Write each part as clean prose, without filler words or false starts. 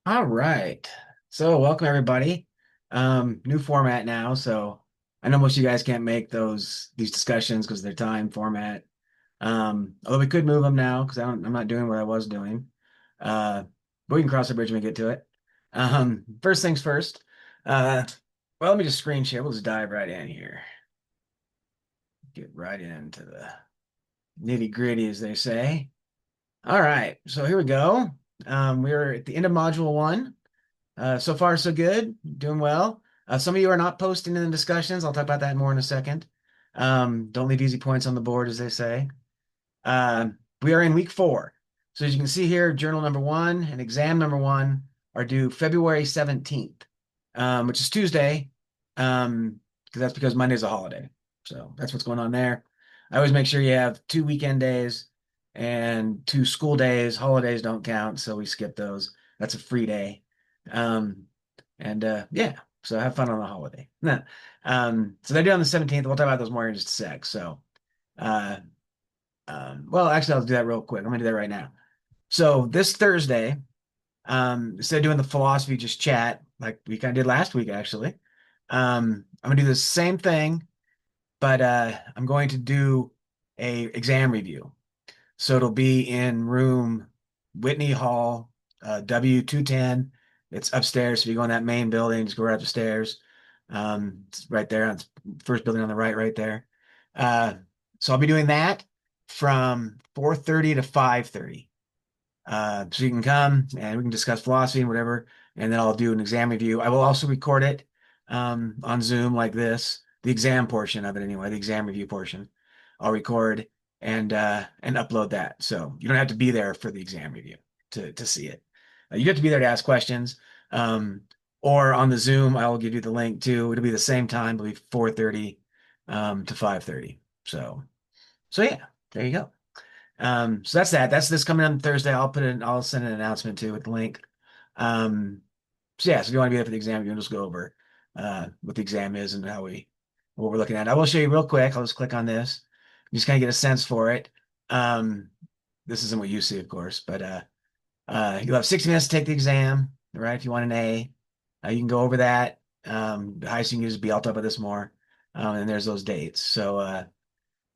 All right. So welcome everybody. New format now. So I know most of you guys can't make these discussions because of their time format. Although we could move them now because I'm not doing what I was doing. Uh, but we can cross the bridge when we get to it. First things first. Uh, well, let me just screen share. We'll just dive right in here. Get right into the nitty gritty, as they say. All right. So here we go. We're at the end of module one. So far, so good. Doing well. Some of you are not posting in the discussions. I'll talk about that more in a second. Don't leave easy points on the board, as they say. We are in week 4. So as you can see here, journal number 1 and exam number 1 are due February 17th, which is Tuesday, because that's because Monday's a holiday. So that's what's going on there. I always make sure you have 2 weekend days and 2 school days. Holidays don't count, so we skip those. That's a free day. Um, and yeah, so have fun on the holiday. So they're due on the 17th. We'll talk about those more in just a sec. So, uh, well, actually, I'll do that real quick. I'm gonna do that right now. So this Thursday, instead of doing the philosophy just chat like we kind of did last week, actually, I'm gonna do the same thing, but I'm going to do a exam review. So it'll be in room Whitney Hall, W210. It's upstairs. So if you go in that main building, just go right up the stairs. It's right there. It's first building on the right there. Uh, so I'll be doing that from 4:30 to 5:30. So you can come and we can discuss philosophy and whatever, and then I'll do an exam review. I will also record it on Zoom like this, the exam portion of it anyway, the exam review portion. I'll record and upload that. So you don't have to be there for the exam review to see it. You have to be there to ask questions. Um, or on the Zoom, I will give you the link too. It'll be the same time, it'll be 4:30 to 5:30. So yeah, there you go. So that's that. That's this coming on Thursday. I'll send an announcement too with the link. Um, so yeah, so if you want to be there for the exam, you can just go over what the exam is and what we're looking at. I will show you real quick. I'll just click on this. Just kind of get a sense for it. Um, this isn't what you see, of course, but you'll have 60 minutes to take the exam, right? If you want an A, you can go over that. The highest you can use is B. I'll talk about this more. And there's those dates. So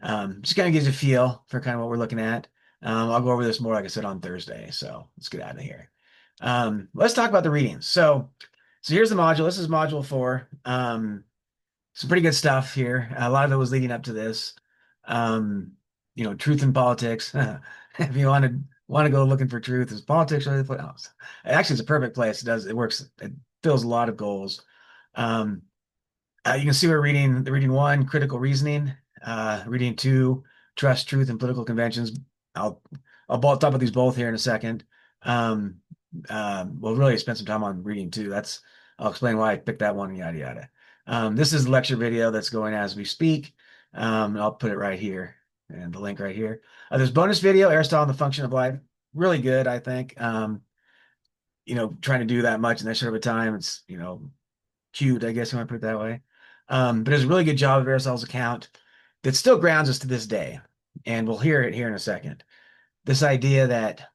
just kind of gives you a feel for kind of what we're looking at. I'll go over this more, like I said, on Thursday. So let's get out of here. Let's talk about the readings. So here's the module. This is module 4. Some pretty good stuff here. A lot of it was leading up to this. Um, truth in politics. If you want to go looking for truth, is politics really the place? Oh, actually, it's a perfect place. It works. It fills a lot of goals. Um, you can see we're reading the reading 1, critical reasoning. Reading 2, trust, truth, and political conventions. I'll talk about these both here in a second. We'll really spend some time on reading 2. I'll explain why I picked that one, yada yada. This is the lecture video that's going as we speak. I'll put it right here and the link right here. There's bonus video, Aristotle and the Function of Life. Really good, I think. Trying to do that much in that short of a time, it's cute, I guess you want to put it that way. But it's a really good job of Aristotle's account that still grounds us to this day. And we'll hear it here in a second. This idea that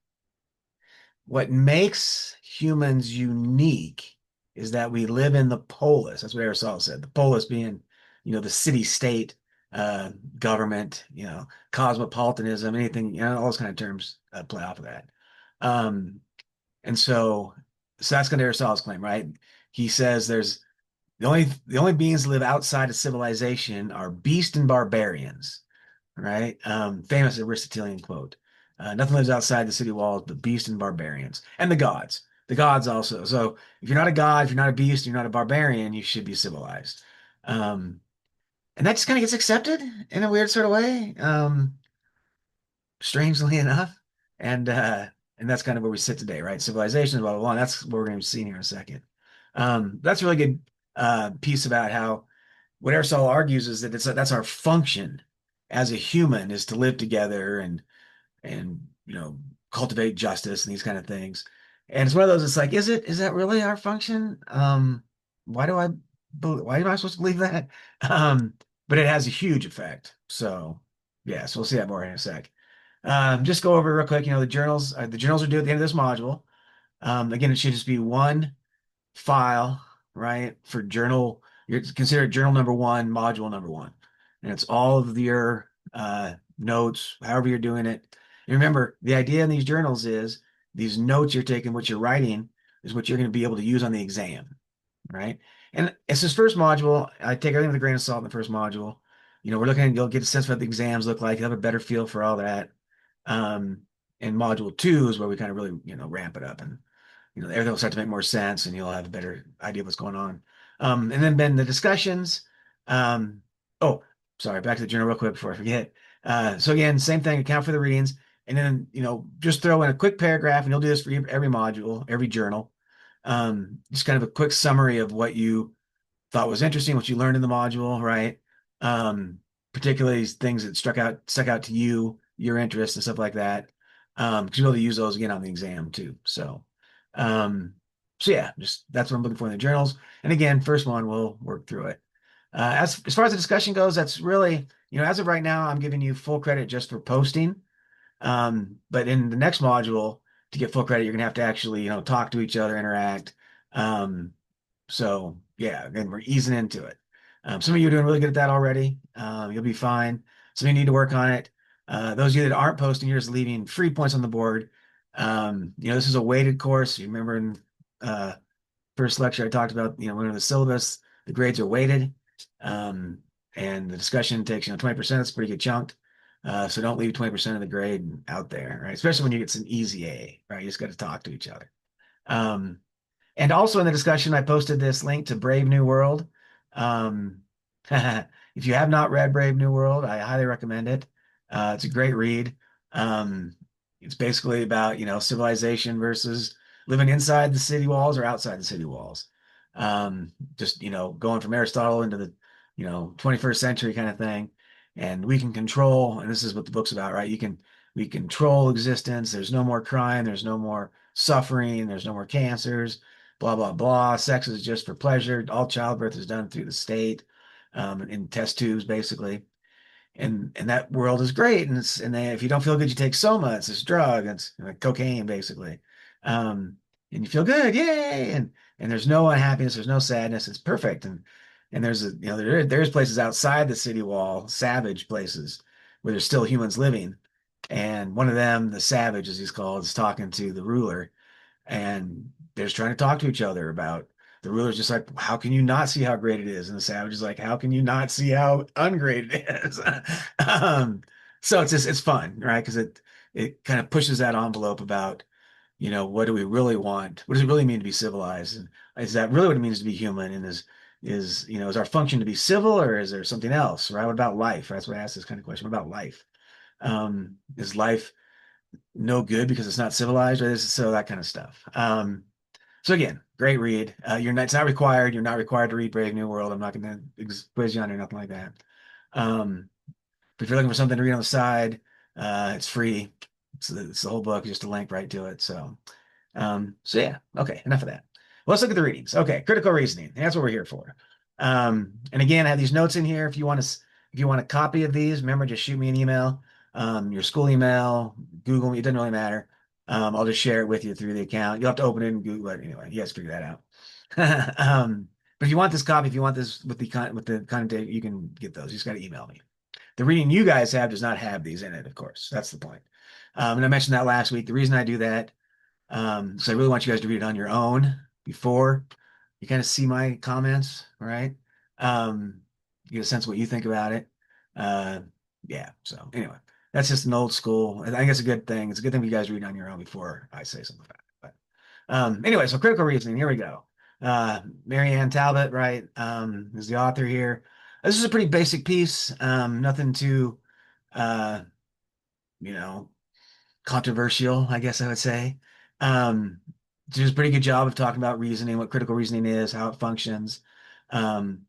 what makes humans unique is that we live in the polis. That's what Aristotle said. The polis being, the city-state government, cosmopolitanism, anything, all those kind of terms play off of that. Um, and so that's kind of Aristotle's claim, right? He says the only beings that live outside of civilization are beasts and barbarians, right? Famous Aristotelian quote. Nothing lives outside the city walls but beasts and barbarians. And the gods. The gods also. So if you're not a god, if you're not a beast, you're not a barbarian, you should be civilized. Um, and that just kind of gets accepted in a weird sort of way, strangely enough. And and that's kind of where we sit today, right? Civilization, blah, blah, blah. That's what we're going to see here in a second. That's a really good piece about how what Aristotle argues is that that's our function as a human is to live together and cultivate justice and these kind of things. And it's one of those. It's like, is that really our function? Why do I why am I supposed to believe that? Um, but it has a huge effect. So yeah, so we'll see that more in a sec. Just go over real quick. The journals are due at the end of this module. Again, it should just be one file, right? For journal, you're considered journal number one, module number one. And it's all of your notes, however you're doing it. And remember, the idea in these journals is these notes you're taking, what you're writing, is what you're going to be able to use on the exam, right? And it's this first module. I take everything with a grain of salt in the first module. We're looking at, you'll get a sense of what the exams look like. You'll have a better feel for all that. Um, and module two is where we kind of really, ramp it up and everything will start to make more sense and you'll have a better idea of what's going on. And then the discussions. Um, oh, sorry, back to the journal real quick before I forget. So again, same thing, account for the readings, and then just throw in a quick paragraph, and you'll do this for every module, every journal. Just kind of a quick summary of what you thought was interesting, what you learned in the module, right? Um, Particularly things that stuck out to you, your interests and stuff like that. Because you'll be able to use those again on the exam too. Um, so yeah, just that's what I'm looking for in the journals. And again, first one, we'll work through it. As far as the discussion goes, that's really, as of right now, I'm giving you full credit just for posting. But in the next module, to get full credit, you're gonna have to actually, talk to each other, interact. Um, so yeah, again, we're easing into it. Some of you are doing really good at that already. You'll be fine. Some of you need to work on it. Those of you that aren't posting, you're just leaving free points on the board. This is a weighted course. You remember in uh, first lecture I talked about, when the syllabus, the grades are weighted, um, and the discussion takes 20%. It's a pretty good chunk. So don't leave 20% of the grade out there, right? Especially when you get some easy A, right? You just got to talk to each other. Um, and also in the discussion, I posted this link to Brave New World. Um, if you have not read Brave New World, I highly recommend it. It's a great read. Um, it's basically about, civilization versus living inside the city walls or outside the city walls. Just, going from Aristotle into the, 21st century kind of thing. And we can control, and this is what the book's about, right? We control existence. There's no more crime. There's no more suffering. There's no more cancers, blah, blah, blah. Sex is just for pleasure. All childbirth is done through the state, in test tubes, basically. And that world is great. If you don't feel good, you take soma. It's this drug. It's like cocaine, basically. Um, and you feel good, yay! And there's no unhappiness, there's no sadness. It's perfect. And there's there's places outside the city wall, savage places, where there's still humans living. And one of them, the savage, as he's called, is talking to the ruler, and they're just trying to talk to each other about, the ruler's just like, how can you not see how great it is? And the savage is like, how can you not see how ungreat it is? um, so it's fun, right? Because it kind of pushes that envelope about, what do we really want? What does it really mean to be civilized? And is that really what it means to be human? And is our function to be civil, or is there something else, right? What about life? That's why I asked this kind of question. What about life? Is life no good because it's not civilized, or so that kind of stuff. So again, great read. It's not required. You're not required to read Brave New World. I'm not going to quiz you on it or nothing like that. Um, but if you're looking for something to read on the side, it's free. It's the whole book, just a link right to it. So yeah, okay, enough of that. Well, let's look at the readings. Okay, critical reasoning. That's what we're here for. And again, I have these notes in here. If you want a copy of these, remember, just shoot me an email, your school email, Google me. It doesn't really matter. I'll just share it with you through the account. You'll have to open it and Google it anyway. You guys figure that out. But if you want this copy, if you want this with the content, you can get those. You just got to email me. The reading you guys have does not have these in it, of course. That's the point. And I mentioned that last week. The reason I do that, so I really want you guys to read it on your own before you kind of see my comments, right? You get a sense of what you think about it. Uh, yeah. So anyway, that's just an old school. I think it's a good thing. It's a good thing for you guys read on your own before I say something about it. But anyway, so critical reasoning. Here we go. Mary Ann Talbot, right, is the author here. This is a pretty basic piece. Nothing too, uh, you know, controversial, I guess I would say. Um, she does a pretty good job of talking about reasoning, what critical reasoning is, how it functions. Um,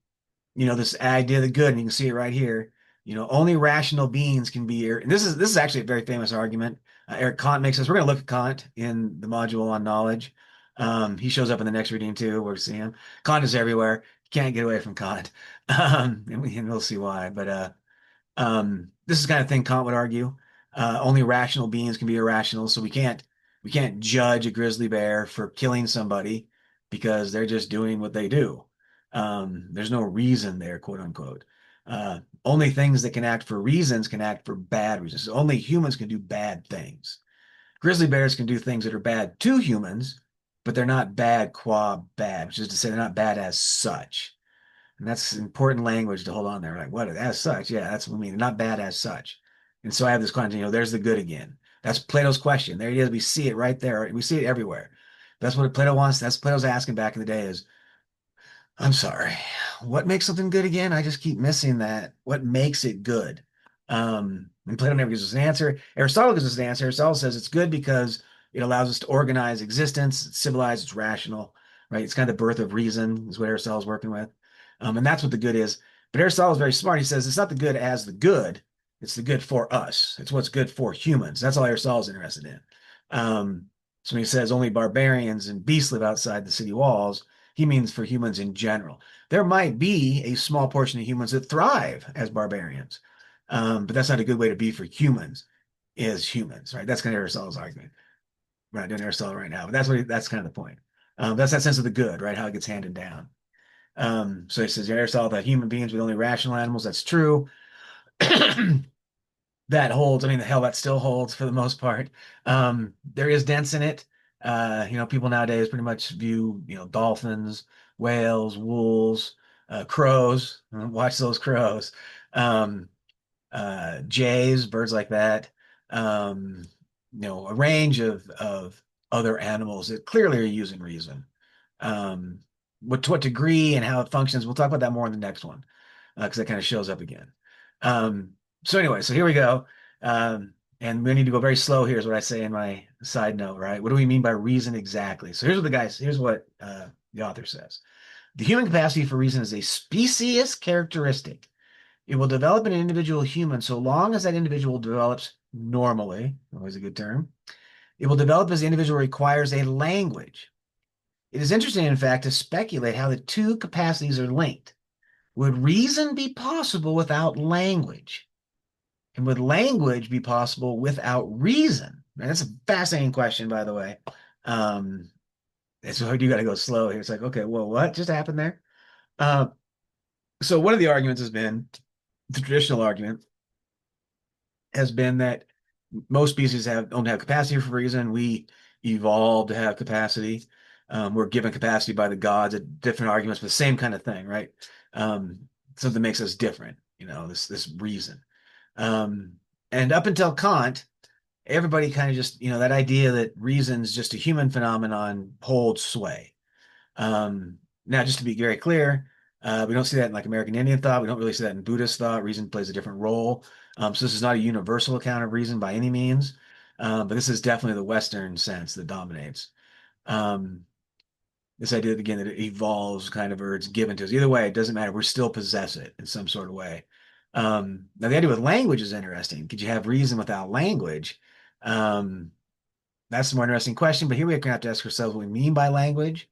this idea of the good, and you can see it right here. Only rational beings can be, and this is actually a very famous argument. Eric Kant makes this. We're going to look at Kant in the module on knowledge. He shows up in the next reading too. We'll see him. Kant is everywhere. You can't get away from Kant. And we'll see why. But this is the kind of thing Kant would argue. Only rational beings can be irrational, so we can't We can't judge a grizzly bear for killing somebody because they're just doing what they do. There's no reason there, quote unquote. Only things that can act for reasons can act for bad reasons. Only humans can do bad things. Grizzly bears can do things that are bad to humans, but they're not bad qua bad, which is to say they're not bad as such. And that's important language to hold on there. Like, what, as such? Yeah, that's what I mean. Not bad as such. And so I have this question, there's the good again. That's Plato's question. There it is. We see it right there. We see it everywhere. That's what Plato wants. That's what Plato's asking back in the day is, I'm sorry. What makes something good again? I just keep missing that. What makes it good? And Plato never gives us an answer. Aristotle gives us an answer. Aristotle says it's good because it allows us to organize existence. It's civilized. It's rational, right? It's kind of the birth of reason is what Aristotle's working with. And that's what the good is. But Aristotle is very smart. He says it's not the good as the good. It's the good for us. It's what's good for humans. That's all Aristotle's interested in. So when he says only barbarians and beasts live outside the city walls, he means for humans in general. There might be a small portion of humans that thrive as barbarians, but that's not a good way to be for humans as humans, right? That's kind of Aristotle's argument. We're not doing Aristotle right now, but that's kind of the point. That's that sense of the good, right? How it gets handed down. So he says Aristotle that human beings are only rational animals. That's true. That holds. I mean, the hell, that still holds for the most part. There is dents in it. People nowadays pretty much view, dolphins, whales, wolves, crows. Watch those crows. Um, Jays, birds like that. Um, a range of other animals that clearly are using reason. Um, to what degree and how it functions, we'll talk about that more in the next one because that kind of shows up again. Um, so anyway, so here we go. And we need to go very slow here is what I say in my side note, right? What do we mean by reason exactly? So here's what the author says. The human capacity for reason is a specious characteristic. It will develop in an individual human so long as that individual develops normally, always a good term. It will develop as the individual requires a language. It is interesting, in fact, to speculate how the two capacities are linked. Would reason be possible without language? And would language be possible without reason? And that's a fascinating question, by the way. So you got to go slow here. It's like, okay, well, what just happened there? Uh, so one of the arguments has been, the traditional argument has been that most species don't have capacity for reason. We evolved to have capacity. We're given capacity by the gods at different arguments, but the same kind of thing, right? Something makes us different, this reason. Um, and up until Kant, everybody kind of just, that idea that reason's just a human phenomenon holds sway. Now, just to be very clear, we don't see that in like American Indian thought. We don't really see that in Buddhist thought. Reason plays a different role. So this is not a universal account of reason by any means, but this is definitely the Western sense that dominates. Um, this idea again that it evolves kind of or it's given to us. Either way, it doesn't matter. We still possess it in some sort of way. Now the idea with language is interesting. Could you have reason without language? Um, that's a more interesting question. But here we're gonna have to ask ourselves what we mean by language.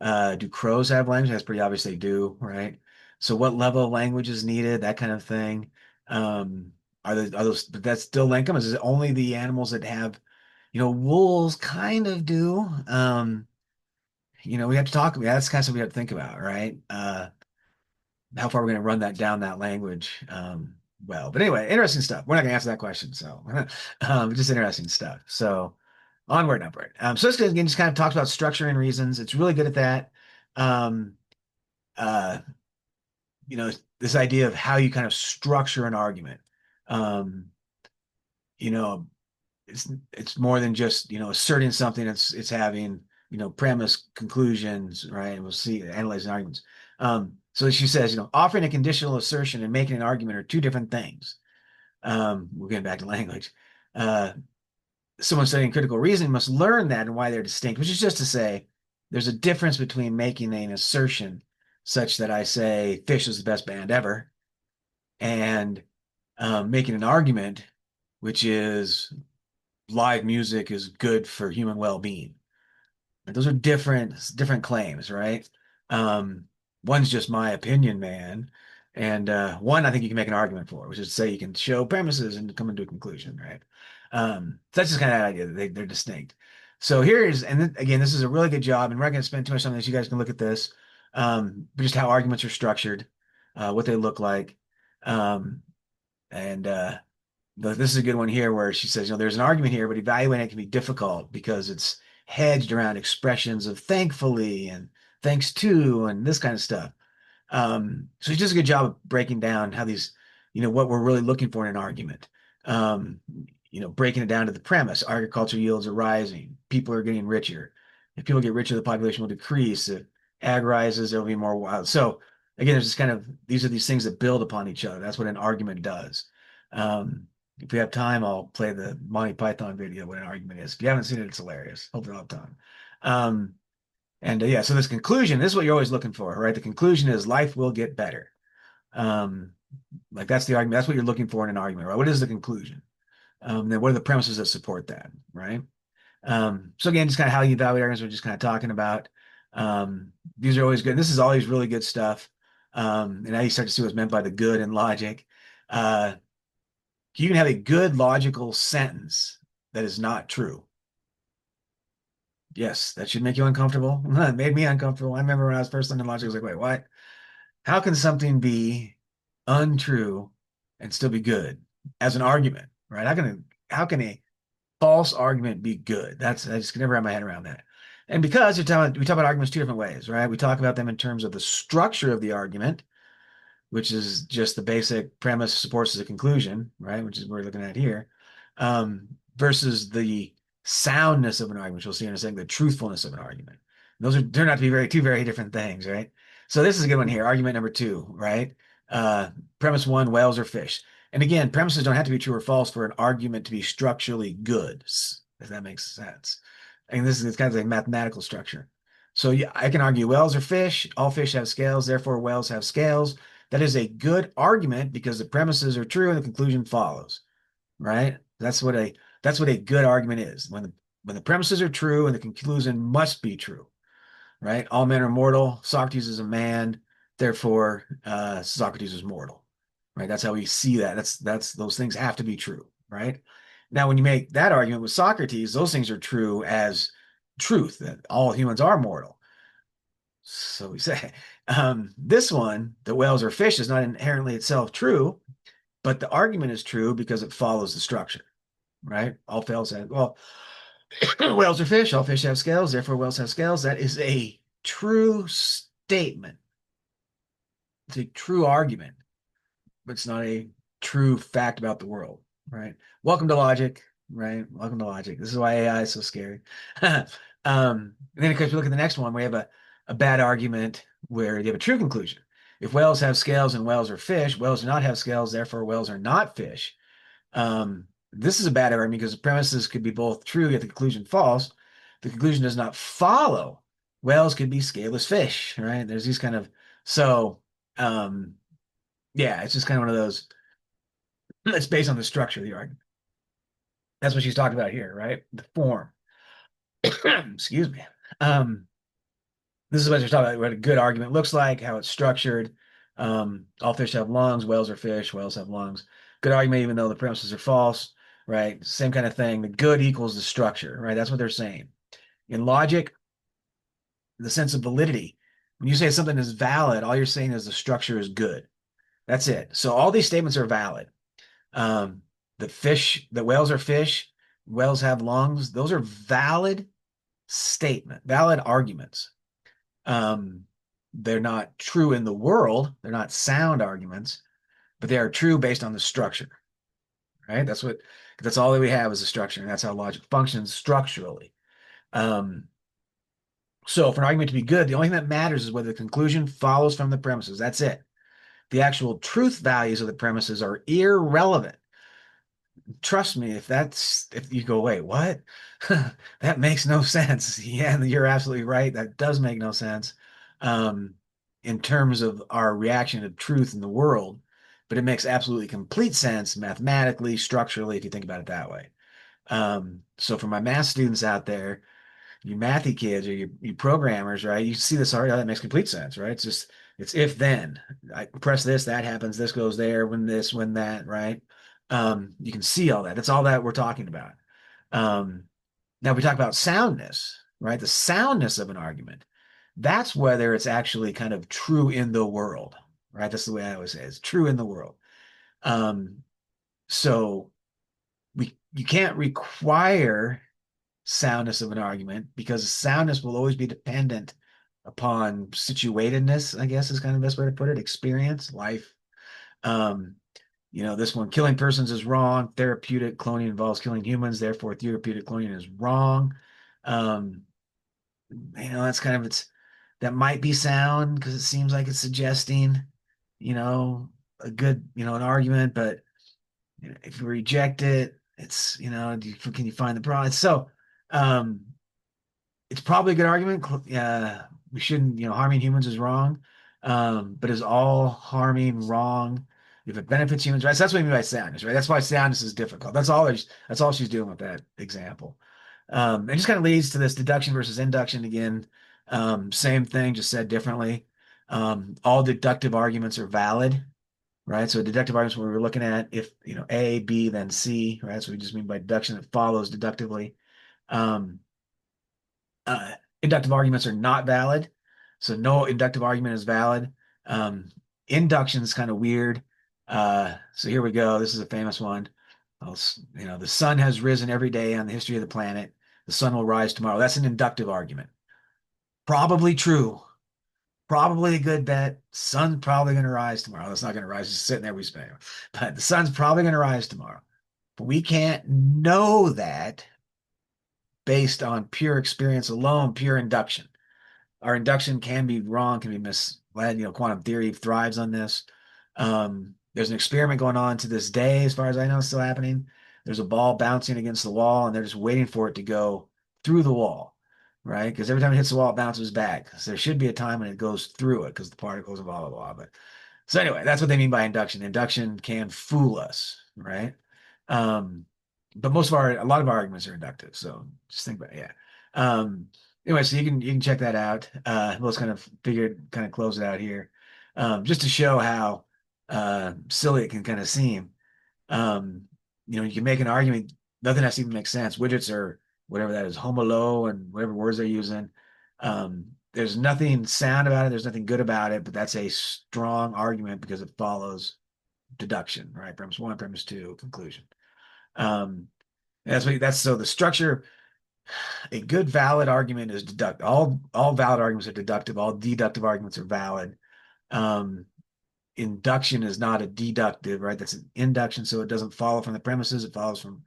Do crows have language? That's pretty obvious they do, right? So what level of language is needed? That kind of thing. Um, are those, but that's still Lincoln? Is it only the animals that have, wolves kind of do? We have to talk about that's kind of something we have to think about, right? How far we're going to run that down that language. But anyway, interesting stuff. We're not going to answer that question. So, just interesting stuff. So, onward and upward. So this again just kind of talks about structure and reasons. It's really good at that. Um, uh, this idea of how you kind of structure an argument. Um, you know, it's more than just asserting something. It's having premise, conclusions, right? And we'll see analyzing arguments. So she says, offering a conditional assertion and making an argument are two different things. We're getting back to language. Uh, Someone studying critical reasoning must learn that and why they're distinct, which is just to say there's a difference between making an assertion such that I say Fish is the best band ever and making an argument, which is live music is good for human well-being. Those are different claims, right? Um, One's just my opinion, man. And one I think you can make an argument for, which is to say you can show premises and come into a conclusion, right? So that's just kind of the idea that they're distinct. So here is, and then, again, this is a really good job, and we're not going to spend too much time on this. You guys can look at this, but just how arguments are structured, what they look like, um, and this is a good one here where she says, there's an argument here, but evaluating it can be difficult because it's hedged around expressions of thankfully and thanks to and this kind of stuff. So he does a good job of breaking down how these, what we're really looking for in an argument. Um, breaking it down to the premise. Agriculture yields are rising. People are getting richer. If people get richer, the population will decrease. If ag rises, there will be more wild. So again, there's this kind of, these are these things that build upon each other. That's what an argument does. If we have time, I'll play the Monty Python video what an argument is. If you haven't seen it, it's hilarious. Hope you will have time. And yeah, so this conclusion, this is what you're always looking for, right? The conclusion is life will get better. Um, like that's the argument. That's what you're looking for in an argument, right? What is the conclusion? Then what are the premises that support that, right? So again, just kind of how you evaluate arguments we're just kind of talking about. These are always good. This is always really good stuff. And now you start to see what's meant by the good in logic. You can have a good logical sentence that is not true. Yes, that should make you uncomfortable. It made me uncomfortable. I remember when I was first learning logic, I was like, wait, what? How can something be untrue and still be good as an argument, right? How can a false argument be good? I just can never wrap my head around that. And because we talk about arguments two different ways, right? We talk about them in terms of the structure of the argument, which is just the basic premise supports the conclusion, right? Which is what we're looking at here, versus the soundness of an argument, which we'll see in a second, the truthfulness of an argument. Those turn out to be two very different things, right? So this is a good one here. Argument number two, right? Premise one, whales or fish. And again, premises don't have to be true or false for an argument to be structurally good, if that makes sense. And this is kind of a mathematical structure. So yeah, I can argue whales are fish. All fish have scales, therefore whales have scales. That is a good argument because the premises are true and the conclusion follows, right? That's what a good argument is. When the premises are true and the conclusion must be true, right? All men are mortal. Socrates is a man, therefore Socrates is mortal, right? That's how we see that. That's those things have to be true, right? Now, when you make that argument with Socrates, those things are true as truth that all humans are mortal. So we say this one, the whales are fish, is not inherently itself true, but the argument is true because it follows the structure, right? All whales have, well, whales are fish, all fish have scales, therefore whales have scales. That is a true statement. It's a true argument, but it's not a true fact about the world, right? Welcome to logic, right? Welcome to logic. This is why AI is so scary. And then, of course, we look at the next one. We have a bad argument where you have a true conclusion. If whales have scales and whales are fish, whales do not have scales, therefore whales are not fish. This is a bad argument because the premises could be both true yet the conclusion false. The conclusion does not follow. Whales could be scaleless fish, right? There's these kind of um, yeah, it's just kind of one of those. It's based on the structure of the argument. That's what she's talking about here, right? The form. Excuse me. This is what she's talking about, what a good argument looks like, how it's structured. All fish have lungs, whales are fish, whales have lungs. Good argument, even though the premises are false, right? Same kind of thing. The good equals the structure, right? That's what they're saying. In logic, the sense of validity. When you say something is valid, all you're saying is the structure is good. That's it. So all these statements are valid. The whales are fish, whales have lungs. Those are valid valid arguments. They're not true in the world. They're not sound arguments, but they are true based on the structure, right? That's all that we have is a structure, and that's how logic functions structurally. So for an argument to be good, the only thing that matters is whether the conclusion follows from the premises. That's it. The actual truth values of the premises are irrelevant. Trust me, if you go, wait, what? That makes no sense. Yeah, you're absolutely right. That does make no sense in terms of our reaction to truth in the world, but it makes absolutely complete sense mathematically, structurally, if you think about it that way. So for my math students out there, you mathy kids or you programmers, right? You see this already, that makes complete sense, right? It's if then. I press this, that happens, this goes there, when this, when that, right? You can see all that. That's all that we're talking about. Now we talk about soundness, right? The soundness of an argument. That's whether it's actually kind of true in the world, right? That's the way I always say it. It's true in the world. Um, so you can't require soundness of an argument because soundness will always be dependent upon situatedness, I guess is kind of the best way to put it, experience, life. Um, this one, killing persons is wrong. Therapeutic cloning involves killing humans, therefore therapeutic cloning is wrong. Um, that's kind of that might be sound because it seems like it's suggesting, a good, an argument, but if you reject it, it's, can you find the problem? So, um, it's probably a good argument. We shouldn't, harming humans is wrong. But is all harming wrong if it benefits humans, right? So that's what I mean by soundness, right? That's why soundness is difficult. That's all she's doing with that example. It just kind of leads to this deduction versus induction again. Same thing, just said differently. All deductive arguments are valid, right? So deductive arguments, where we're looking at if, A, B, then C, right? So we just mean by deduction, it follows deductively. Um, uh, Inductive arguments are not valid. So no inductive argument is valid. Um, Induction is kind of weird. So here we go. This is a famous one. The sun has risen every day on the history of the planet. The sun will rise tomorrow. That's an inductive argument. Probably true. Probably a good bet. Sun's probably going to rise tomorrow. It's not going to rise. It's sitting there. We spend, but the sun's probably going to rise tomorrow. But we can't know that based on pure experience alone, pure induction. Our induction can be wrong, can be misled. Quantum theory thrives on this. There's an experiment going on to this day, as far as I know, still happening. There's a ball bouncing against the wall, and they're just waiting for it to go through the wall, right? Because every time it hits the wall, it bounces back. So there should be a time when it goes through it because the particles and blah, blah, blah. But so anyway, that's what they mean by induction. Induction can fool us, right? Um, but a lot of our arguments are inductive. So just think about it. Yeah. Anyway, so you can check that out. We'll just kind of close it out here. Just to show how silly it can kind of seem. You can make an argument, nothing has to even make sense. Widgets or whatever that is, homolo and whatever words they're using. There's nothing sound about it, there's nothing good about it, but that's a strong argument because it follows deduction, right? Premise one, premise two, conclusion. That's so the structure. A good valid argument is deduct. All valid arguments are deductive. All deductive arguments are valid. Um, Induction is not a deductive, right? That's an induction, so it doesn't follow from the premises. It follows from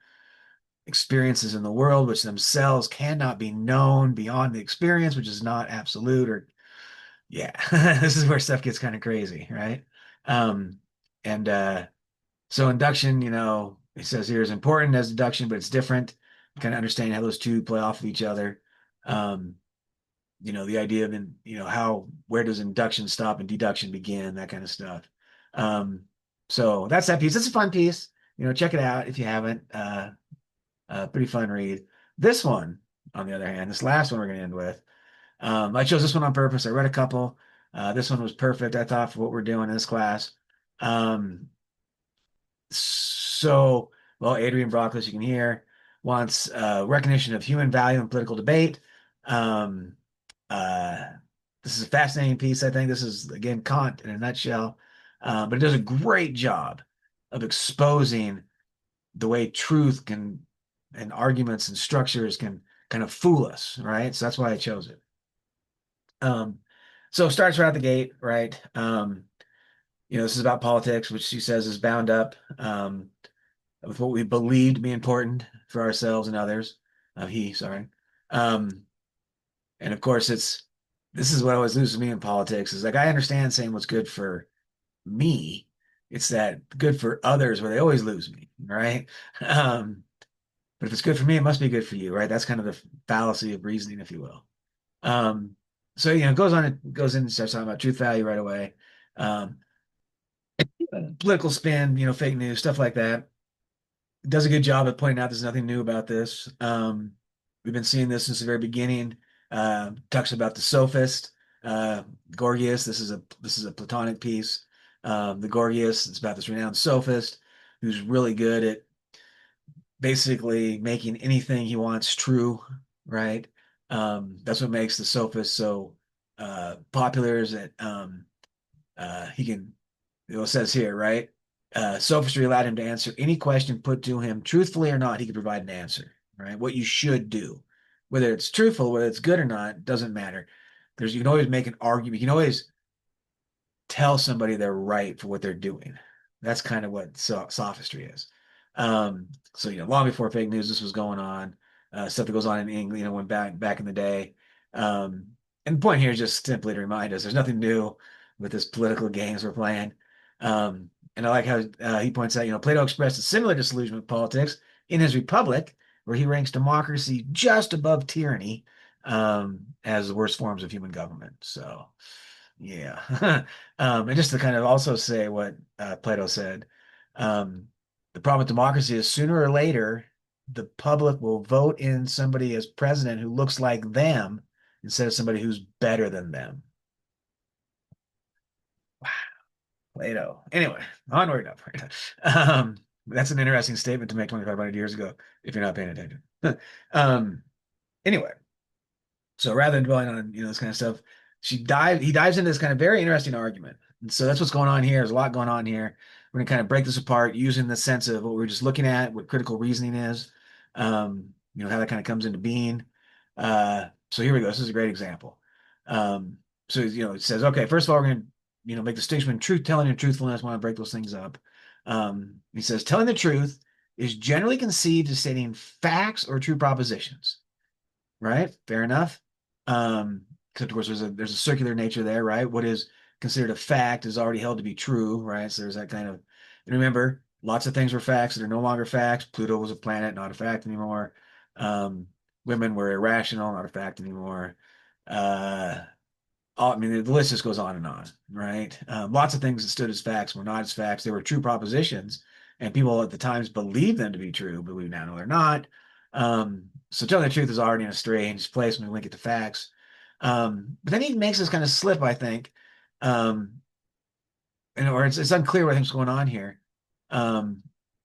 experiences in the world, which themselves cannot be known beyond the experience, which is not absolute. Or yeah, this is where stuff gets kind of crazy, right? Um, and So induction, it says here is important as deduction, but it's different. Kind of understanding how those two play off of each other. Um, the idea of, where does induction stop and deduction begin, that kind of stuff. So that's that piece. It's a fun piece. Check it out if you haven't. Pretty fun read. This one, on the other hand, this last one we're going to end with, I chose this one on purpose. I read a couple. This one was perfect, I thought, for what we're doing in this class. Um, so, well, Adrian Brockles, you can hear, wants recognition of human value in political debate. Um, uh, this is a fascinating piece. I think this is, again, Kant in a nutshell, but it does a great job of exposing the way truth can, and arguments and structures can kind of fool us, right? So that's why I chose it. So it starts right out the gate, right? This is about politics, which she says is bound up. With what we believe to be important for ourselves and others. Sorry. Um, and of course, this is what always loses me in politics is like, I understand saying what's good for me. It's that good for others where they always lose me, right? But if it's good for me, it must be good for you, right? That's kind of the fallacy of reasoning, if you will. So, it goes in and starts talking about truth value right away. Um, Political spin, fake news, stuff like that. Does a good job of pointing out there's nothing new about this. We've been seeing this since the very beginning. Talks about the sophist, Gorgias. This is a Platonic piece. The Gorgias, it's about this renowned sophist who's really good at basically making anything he wants true, right? That's what makes the sophist so popular is that he can, it says here, right? Sophistry allowed him to answer any question put to him, truthfully or not, he could provide an answer, right? What you should do. Whether it's truthful, whether it's good or not, doesn't matter. You can always make an argument. You can always tell somebody they're right for what they're doing. That's kind of what sophistry is. Um, so long before fake news, this was going on. Stuff that goes on in England, went back in the day. And the point here is just simply to remind us there's nothing new with this political games we're playing. And I like how he points out, Plato expressed a similar disillusionment with politics in his Republic, where he ranks democracy just above tyranny as the worst forms of human government. So, yeah. And just to kind of also say what Plato said, um, the problem with democracy is sooner or later, the public will vote in somebody as president who looks like them instead of somebody who's better than them. Wow, Plato. Anyway, onward and upward. That's an interesting statement to make 2,500 years ago if you're not paying attention. um, anyway, so rather than dwelling on this kind of stuff, he dives into this kind of very interesting argument. And so that's what's going on here. There's a lot going on here. We're gonna kind of break this apart using the sense of what we are just looking at, what critical reasoning is, how that kind of comes into being. So here we go. This is a great example. So it says, okay, first of all, we're gonna make distinction between truth telling and truthfulness. I want to break those things up. He says telling the truth is generally conceived as stating facts or true propositions. Right? Fair enough. Except of course there's a circular nature there, right? What is considered a fact is already held to be true, right? So there's that kind of, and remember, lots of things were facts that are no longer facts. Pluto was a planet, not a fact anymore. Um, Women were irrational, not a fact anymore. Uh, I mean, the list just goes on, right? Lots of things that stood as facts were not as facts. They were true propositions, and people at the times believed them to be true, but we now know they're not. So telling the truth is already in a strange place when we link it to facts. But then he makes this kind of slip, I think, um, or it's unclear what I think's going on here. Um,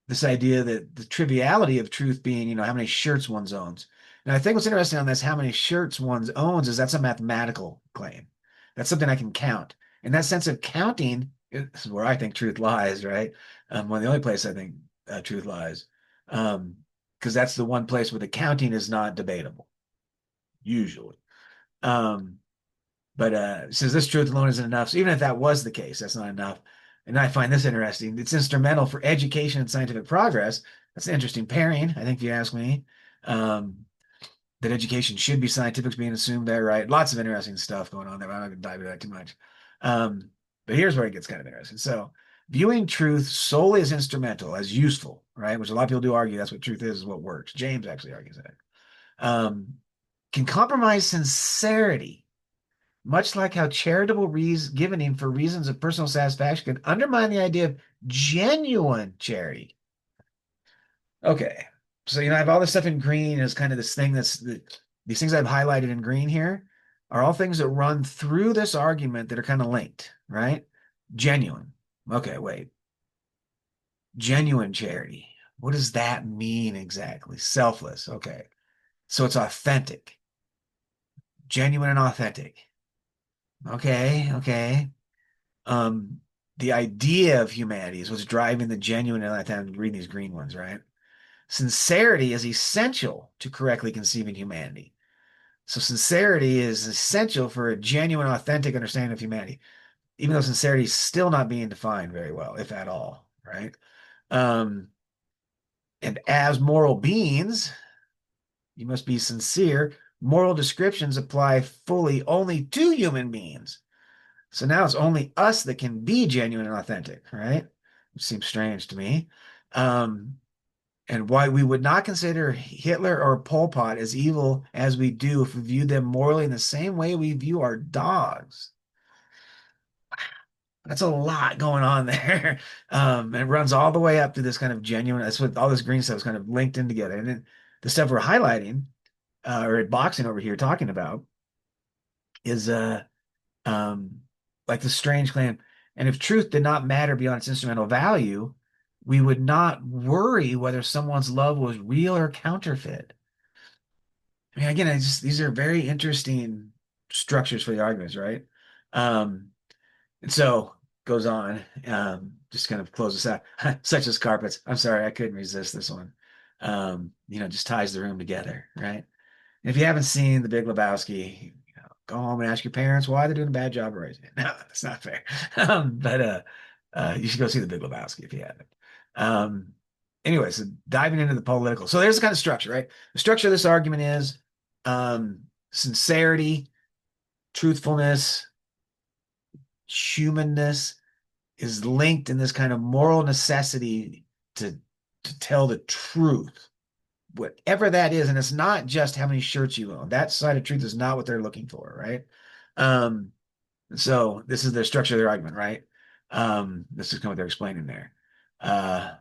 this idea that the triviality of truth being, how many shirts one owns. And I think what's interesting on this, how many shirts one owns, is that's a mathematical claim. That's something I can count. And that sense of counting is where I think truth lies, right? One of the only place I think truth lies. Because that's the one place where the counting is not debatable, usually. Um, but says this truth alone isn't enough. So even if that was the case, that's not enough. And I find this interesting. It's instrumental for education and scientific progress. That's an interesting pairing, I think, if you ask me. Um, that education should be scientific being assumed there, right? Lots of interesting stuff going on there. I'm not going to dive into that too much. But here's where it gets kind of interesting. So viewing truth solely as instrumental, as useful, right? Which a lot of people do argue that's what truth is what works. James actually argues that. Um, can compromise sincerity, much like how charitable giving for reasons of personal satisfaction can undermine the idea of genuine charity. Okay. So, I have all this stuff in green as kind of this thing these things I've highlighted in green here are all things that run through this argument that are kind of linked, right? Genuine. Okay, wait. Genuine charity. What does that mean exactly? Selfless. Okay. So it's authentic. Genuine and authentic. Okay, okay. Um, the idea of humanity is what's driving the genuine, and I'm reading these green ones, right? Sincerity is essential to correctly conceiving humanity. So sincerity is essential for a genuine, authentic understanding of humanity, even though sincerity is still not being defined very well, if at all, right? Um, and as moral beings, you must be sincere. Moral descriptions apply fully only to human beings. So now it's only us that can be genuine and authentic, right? Which seems strange to me. Um, and why we would not consider Hitler or Pol Pot as evil as we do if we view them morally in the same way we view our dogs. That's a lot going on there. And it runs all the way up to this kind of genuine, that's what all this green stuff is kind of linked in together. And then the stuff we're highlighting, or boxing over here talking about is um, like the strange claim. And if truth did not matter beyond its instrumental value, we would not worry whether someone's love was real or counterfeit. I mean, again, these are very interesting structures for the arguments, right? Um, and so goes on, just kind of close this out, such as carpets. I'm sorry, I couldn't resist this one. Just ties the room together, right? And if you haven't seen The Big Lebowski, go home and ask your parents why they're doing a bad job of raising it. No, that's not fair. But you should go see The Big Lebowski if you haven't. Um, anyway, so diving into the political. So there's the kind of structure, right? The structure of this argument is sincerity, truthfulness, humanness is linked in this kind of moral necessity to tell the truth, whatever that is. And it's not just how many shirts you own. That side of truth is not what they're looking for, right? Um, so this is the structure of their argument, right? This is kind of what they're explaining there. Uh,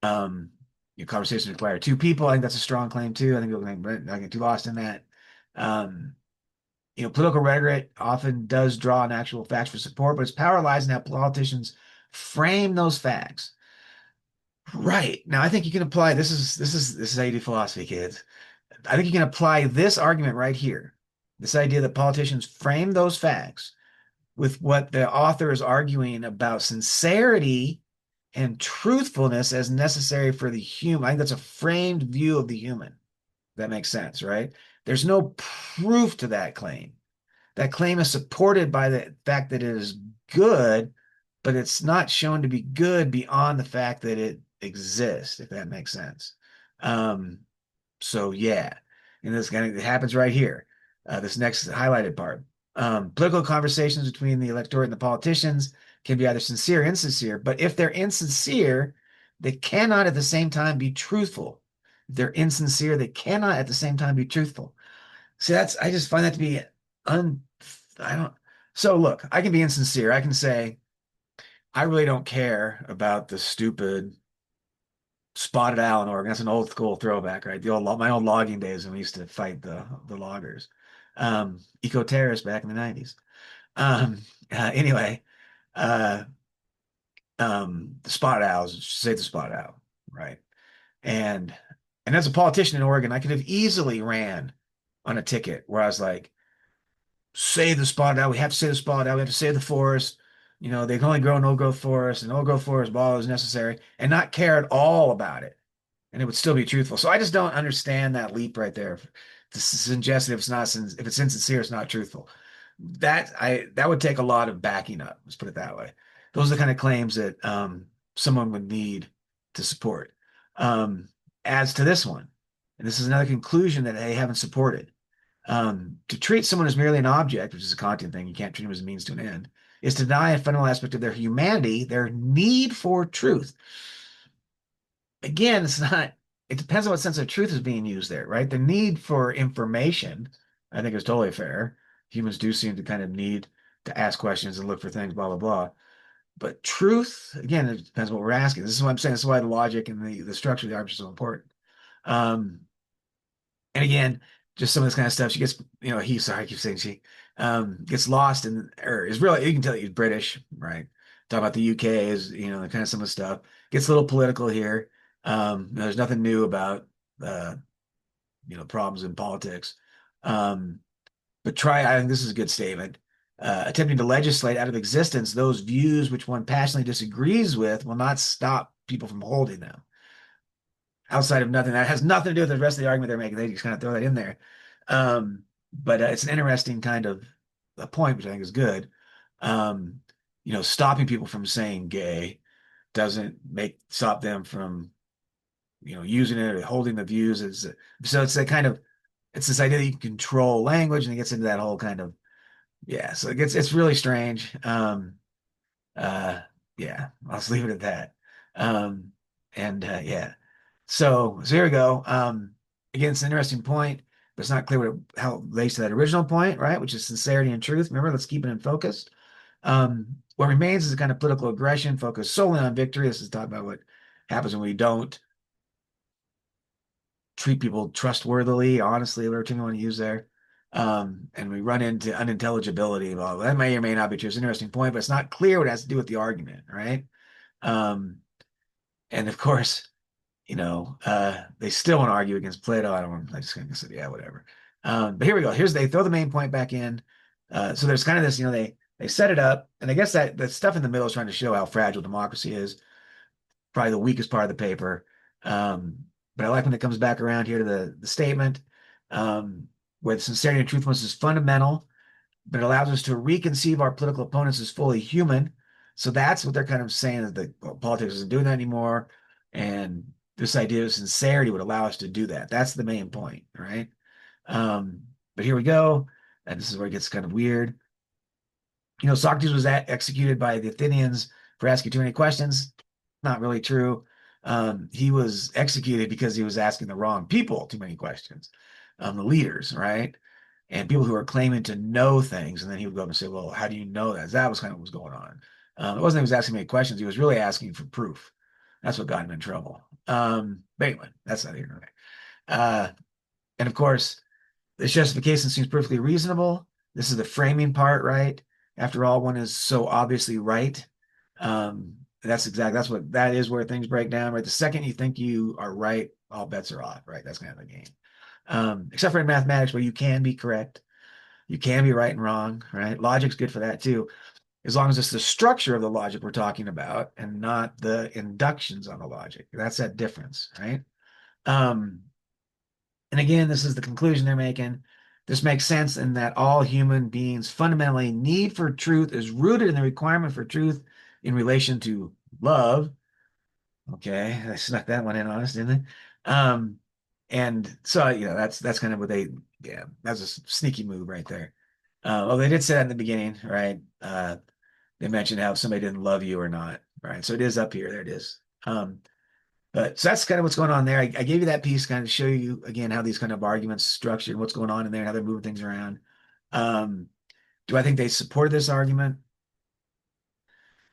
um, your conversations require two people. I think that's a strong claim too. I think I get too lost in that. Um, political rhetoric often does draw on actual facts for support, but its power lies in how politicians frame those facts. Right. Now, I think you can apply this is how you do philosophy, kids. I think you can apply this argument right here. This idea that politicians frame those facts with what the author is arguing about sincerity and truthfulness as necessary for the human. I think that's a framed view of the human. That makes sense, right? There's no proof to that claim. That claim is supported by the fact that it is good, but it's not shown to be good beyond the fact that it exists, if that makes sense. Um, so yeah, and this kind of it happens right here. This next highlighted part. Political conversations between the electorate and the politicians can be either sincere or insincere, but if they're insincere, they cannot at the same time be truthful. If they're insincere, they cannot at the same time be truthful. See, I just find that to be un, I don't, so look, I can be insincere. I can say, I really don't care about the stupid spotted owl in Oregon. That's an old school throwback, right? My old logging days when we used to fight the loggers. Eco-terrorists back in the 90s. Um, anyway, uh, the spotted owls, say the spotted owl, right? And as a politician in Oregon, I could have easily ran on a ticket where I was like, save the spotted owl. We have to save the spotted owl. We have to save the forest. They can only grow in old growth forests, and old growth forest ball is necessary, and not care at all about it. And it would still be truthful. So I just don't understand that leap right there. To suggest that if it's insincere, it's not truthful. That would take a lot of backing up. Let's put it that way. Those are the kind of claims that someone would need to support. Um, as to this one, and this is another conclusion that they haven't supported. To treat someone as merely an object, which is a Kantian thing, you can't treat them as a means to an end, is to deny a fundamental aspect of their humanity, their need for truth. Again, it depends on what sense of truth is being used there, right? The need for information, I think is totally fair. Humans do seem to kind of need to ask questions and look for things, blah, blah, blah. But truth, again, it depends on what we're asking. This is what I'm saying. This is why the logic and the structure of the argument is so important. Um, and again, just some of this kind of stuff. She gets, sorry, I keep saying she, gets lost or is really, you can tell he's British, right? Talk about the UK is, the kind of some of the stuff. Gets a little political here. There's nothing new about, uh, problems in politics. Um, but I think this is a good statement. Attempting to legislate out of existence those views which one passionately disagrees with will not stop people from holding them outside of nothing that has nothing to do with the rest of the argument they're making. They just kind of throw that in there. But it's an interesting kind of a point, which I think is good. Um, stopping people from saying gay doesn't stop them from, using it or holding the views. So it's a kind of, it's this idea that you can control language, and it gets into that whole kind of, yeah. So it's really strange. Uh, yeah, I'll just leave it at that. Yeah. So here we go. Again, it's an interesting point, but it's not clear how it relates to that original point, right? Which is sincerity and truth. Remember, let's keep it in focus. What remains is a kind of political aggression focused solely on victory. This is talking about what happens when we don't treat people trustworthily, honestly, whatever term you want to use there. And we run into unintelligibility. Well, that may or may not be true. It's an interesting point, but it's not clear what it has to do with the argument, right? Um, And of course, they still want to argue against Plato. I just kind of said, yeah, whatever. But here we go. They throw the main point back in. So there's kind of this, they set it up, and I guess that the stuff in the middle is trying to show how fragile democracy is. Probably the weakest part of the paper. Um, but I like when it comes back around here to the statement, where sincerity and truthfulness is fundamental, but it allows us to reconceive our political opponents as fully human. So that's what they're kind of saying, that politics isn't doing that anymore. And this idea of sincerity would allow us to do that. That's the main point, right? But here we go. And this is where it gets kind of weird. Socrates was executed by the Athenians for asking too many questions. Not really true. He was executed because he was asking the wrong people too many questions, the leaders, right? And people who are claiming to know things. And then he would go up and say, well, how do you know that? That was kind of what was going on. It wasn't that he was asking many questions. He was really asking for proof. That's what got him in trouble. But anyway, that's not here. And of course, this justification seems perfectly reasonable. This is the framing part, right? After all, one is so obviously right. That is where things break down, right? The second you think you are right, all bets are off, right? That's kind of the game. Except for in mathematics, where you can be correct. You can be right and wrong, right? Logic's good for that too, as long as it's the structure of the logic we're talking about and not the inductions on the logic. That's that difference, right? And again, this is the conclusion they're making. This makes sense in that all human beings fundamentally need for truth is rooted in the requirement for truth in relation to love. Okay, I snuck that one in on us, didn't they? And so that's kind of what that's a sneaky move right there. Well, they did say that in the beginning, right? They mentioned how somebody didn't love you or not, right? So it is up here. There it is. But so that's kind of what's going on there. I gave you that piece kind of show you again how these kind of arguments structured, what's going on in there, and how they're moving things around. Do I think they supported this argument?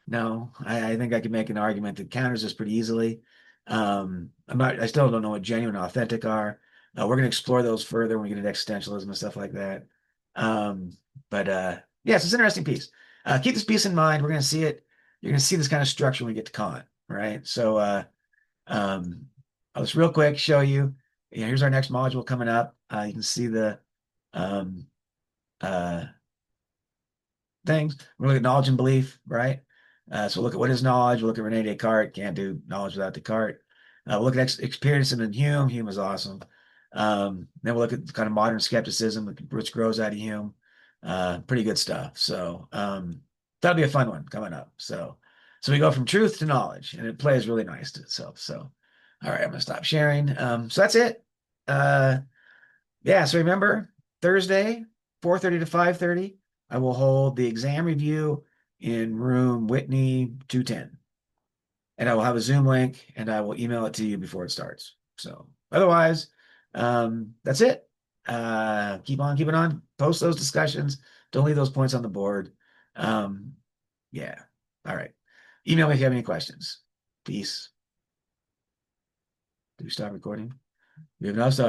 No, I think I can make an argument that counters this pretty easily. I still don't know what genuine and authentic are. We're going to explore those further when we get into existentialism and stuff like that. But yeah, it's an interesting piece. Keep this piece in mind. We're going to see it. You're going to see this kind of structure when we get to Kant, right? So I'll just real quick show you. Here's our next module coming up. You can see the um, uh, things. We're looking at knowledge and belief, right? So look at what is knowledge. We'll look at Rene Descartes. Can't do knowledge without Descartes. We'll look at experiencism in Hume. Hume is awesome. Then we'll look at kind of modern skepticism, which grows out of Hume. Pretty good stuff. So that'll be a fun one coming up. So we go from truth to knowledge, and it plays really nice to itself. So all right, I'm gonna stop sharing. So that's it. Yeah, so remember Thursday, 4:30 to 5:30, I will hold the exam review in room Whitney 210. And I will have a Zoom link and I will email it to you before it starts. So otherwise, that's it. Keep on keeping on. Post those discussions. Don't leave those points on the board. Yeah. All right. Email me if you have any questions. Peace. Do you stop recording? We have now stopped.